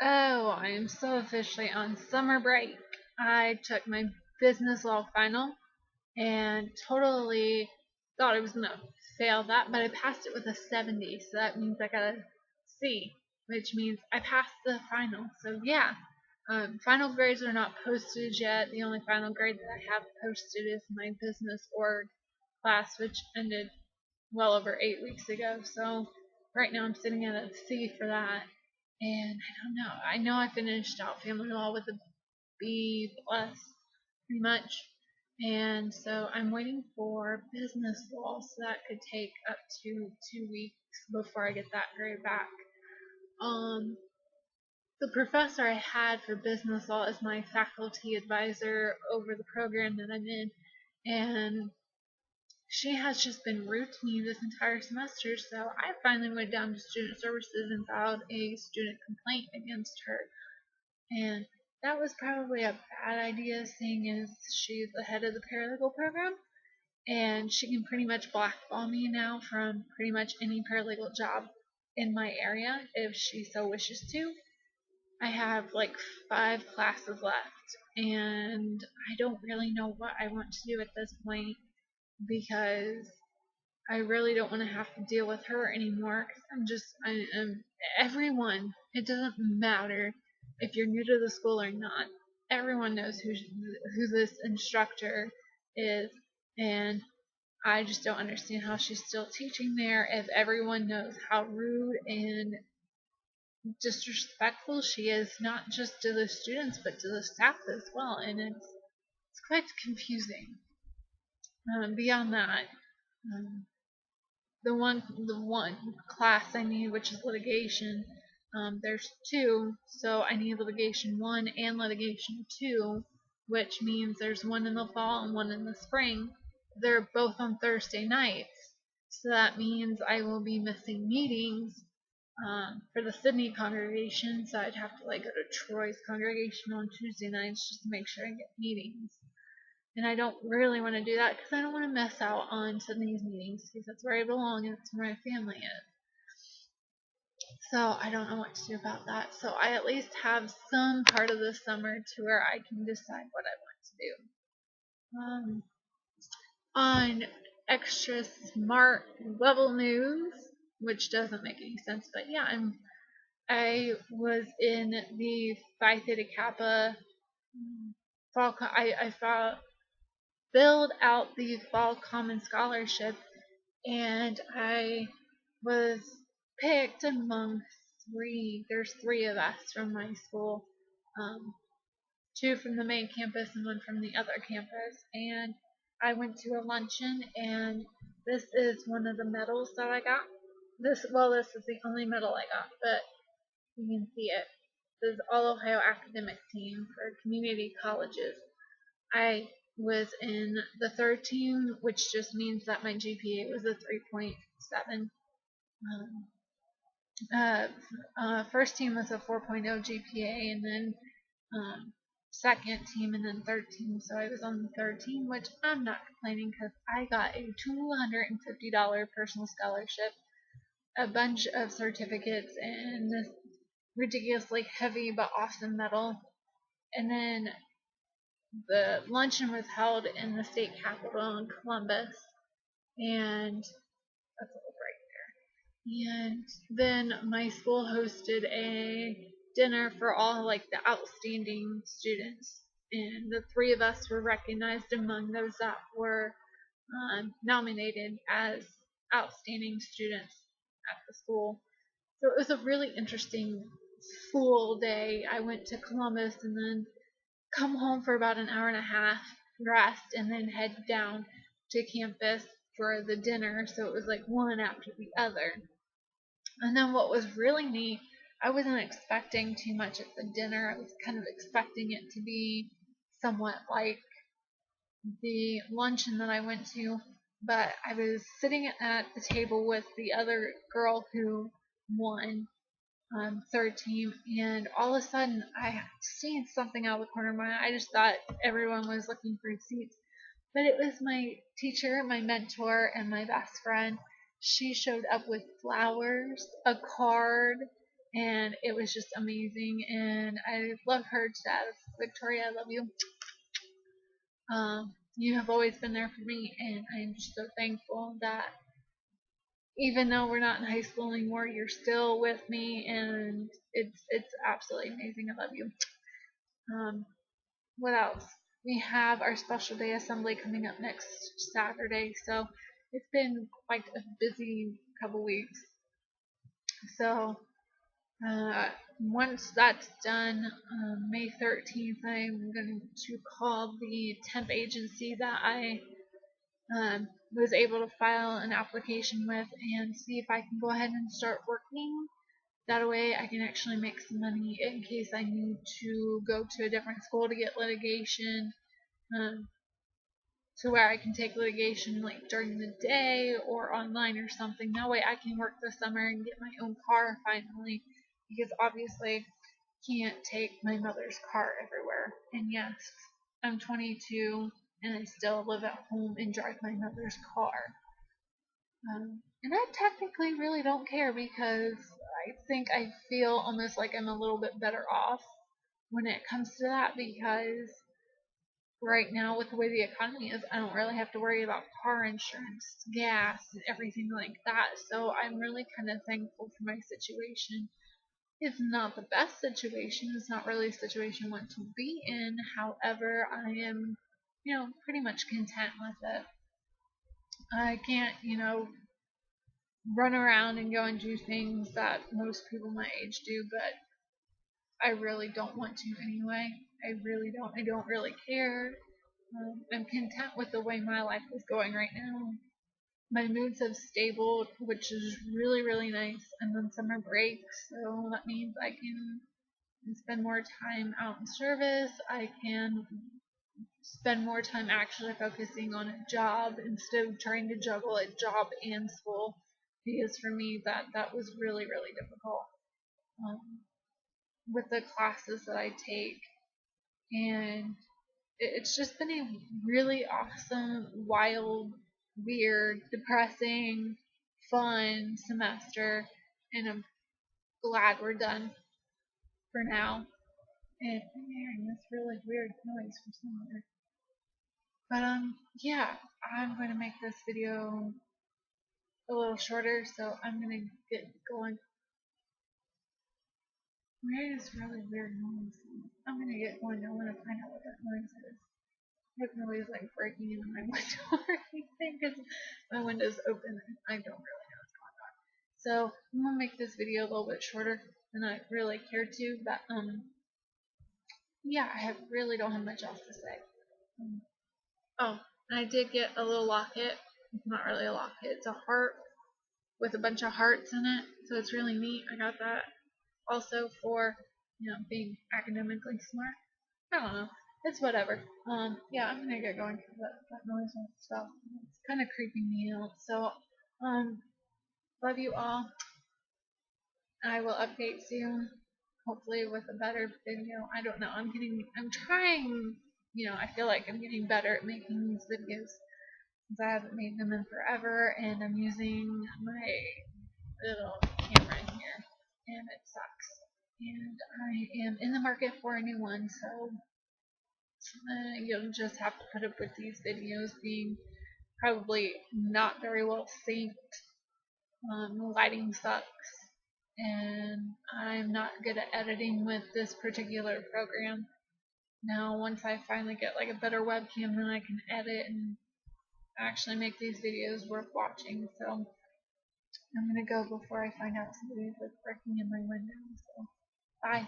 Oh, I am so officially on summer break. I took my business law final and totally thought I was going to fail that, but I passed it with a 70, so that means I got a C, which means I passed the final. So, yeah, final grades are not posted yet. The only final grade that I have posted is my business org class, which ended well over 8 weeks ago. So, right now I'm sitting at a C for that. And I don't know. I know I finished out family law with a B plus, pretty much. And so I'm waiting for business law, so that could take up to 2 weeks before I get that grade back. Um, the professor I had for business law is my faculty advisor over the program that I'm in, and she has just been rude to me this entire semester, so I finally went down to student services and filed a student complaint against her. And that was probably a bad idea, seeing as she's the head of the paralegal program, and she can pretty much blackball me now from pretty much any paralegal job in my area if she so wishes to. I have like 5 classes left, and I don't really know what I want to do at this point because I really don't want to have to deal with her anymore. Cause I am everyone. It doesn't matter if you're new to the school or not. Everyone knows who this instructor is, and I just don't understand how she's still teaching there if everyone knows how rude and disrespectful she is, not just to the students but to the staff as well. And it's quite confusing. Beyond that, um, the one class I need, which is litigation. There's two, so I need litigation one and litigation two, which means there's one in the fall and one in the spring. They're both on Thursday nights, so that means I will be missing meetings for the Sydney congregation. So I'd have to like go to Troy's congregation on Tuesday nights just to make sure I get meetings. And I don't really want to do that because I don't want to miss out on Sydney's meetings because that's where I belong and that's where my family is. So I don't know what to do about that. So I at least have some part of the summer to where I can decide what I want to do. On extra smart level news, which doesn't make any sense, but yeah, I was in the Phi Theta Kappa fall. I filled out the fall common scholarship, and I was picked among three. There's three of us from my school, um, two from the main campus and one from the other campus. And I went to a luncheon, and this is one of the medals that I got. This is the only medal I got, but you can see it. This is All Ohio Academic Team for community colleges. I was in the third team, which just means that my GPA was a 3.7. Um, First team was a 4.0 GPA, and then second team, and then third team. So I was on the third team, which I'm not complaining because I got a $250 personal scholarship, a bunch of certificates, and this ridiculously heavy but awesome medal. And then the luncheon was held in the state capitol in Columbus, and that's a little break there. And then my school hosted a dinner for all like the outstanding students, and the three of us were recognized among those that were nominated as outstanding students at the school. So it was a really interesting full day. I went to Columbus and then come home for about an hour and a half, rest, and then head down to campus for the dinner. So it was like one after the other. And then what was really neat, I wasn't expecting too much at the dinner. I was kind of expecting it to be somewhat like the luncheon that I went to, but I was sitting at the table with the other girl who won third team, and all of a sudden I seen something out of the corner of my eye. I just thought everyone was looking for seats, but it was my teacher, my mentor, and my best friend. She showed up with flowers, a card, and it was just amazing. And I love her to death. Victoria, I love you. You have always been there for me, and I'm just so thankful that even though we're not in high school anymore, you're still with me, and it's absolutely amazing. I love you. Um, what else? We have our special day assembly coming up next Saturday, so it's been quite a busy couple weeks. So uh, once that's done, May 13th, I'm going to call the temp agency that I was able to file an application with and see if I can go ahead and start working. That way I can actually make some money in case I need to go to a different school to get litigation, um, to where I can take litigation like during the day or online or something. That way I can work this summer and get my own car finally, because obviously can't take my mother's car everywhere. And yes, I'm 22 and I still live at home and drive my mother's car. And I technically really don't care, because I think I feel almost like I'm a little bit better off when it comes to that, because right now with the way the economy is, I don't really have to worry about car insurance, gas, and everything like that. So I'm really kind of thankful for my situation. It's not the best situation. It's not really a situation I want to be in. However, I am, pretty much content with it. I can't, run around and go and do things that most people my age do, but I really don't want to anyway. I really don't. I don't really care. I'm content with the way my life is going right now. My moods have stabled, which is really, really nice. And then summer break, so that means I can spend more time out in service. I can spend more time actually focusing on a job instead of trying to juggle a job and school, because for me that was really, really difficult, um, with the classes that I take. And it's just been a really awesome, wild, weird, depressing, fun semester, and I'm glad we're done for now. And I'm hearing this really weird noise from somewhere. But yeah, I'm going to make this video a little shorter, so I'm going to get going. I'm hearing this really weird noise. I'm going to get going. I want to find out what that noise is. I hope nobody's like breaking into my window or anything, because my window's open and I don't really know what's going on. So I'm gonna make this video a little bit shorter than I really care to, but yeah, really don't have much else to say. Oh, and I did get a little locket. It's not really a locket, it's a heart with a bunch of hearts in it, so it's really neat. I got that also for, being academically smart. I don't know. It's whatever. Yeah, I'm gonna get going because that noise and stuff. It's kind of creeping me out. So, love you all. I will update soon, hopefully with a better video. I don't know. I'm trying. I feel like I'm getting better at making these videos since I haven't made them in forever, and I'm using my little camera here, and it sucks. And I am in the market for a new one, so you'll just have to put up with these videos being probably not very well synced. Lighting sucks, and I'm not good at editing with this particular program. Now, once I finally get like a better webcam, then I can edit and actually make these videos worth watching. So I'm gonna go before I find out somebody's like breaking in my window. So bye.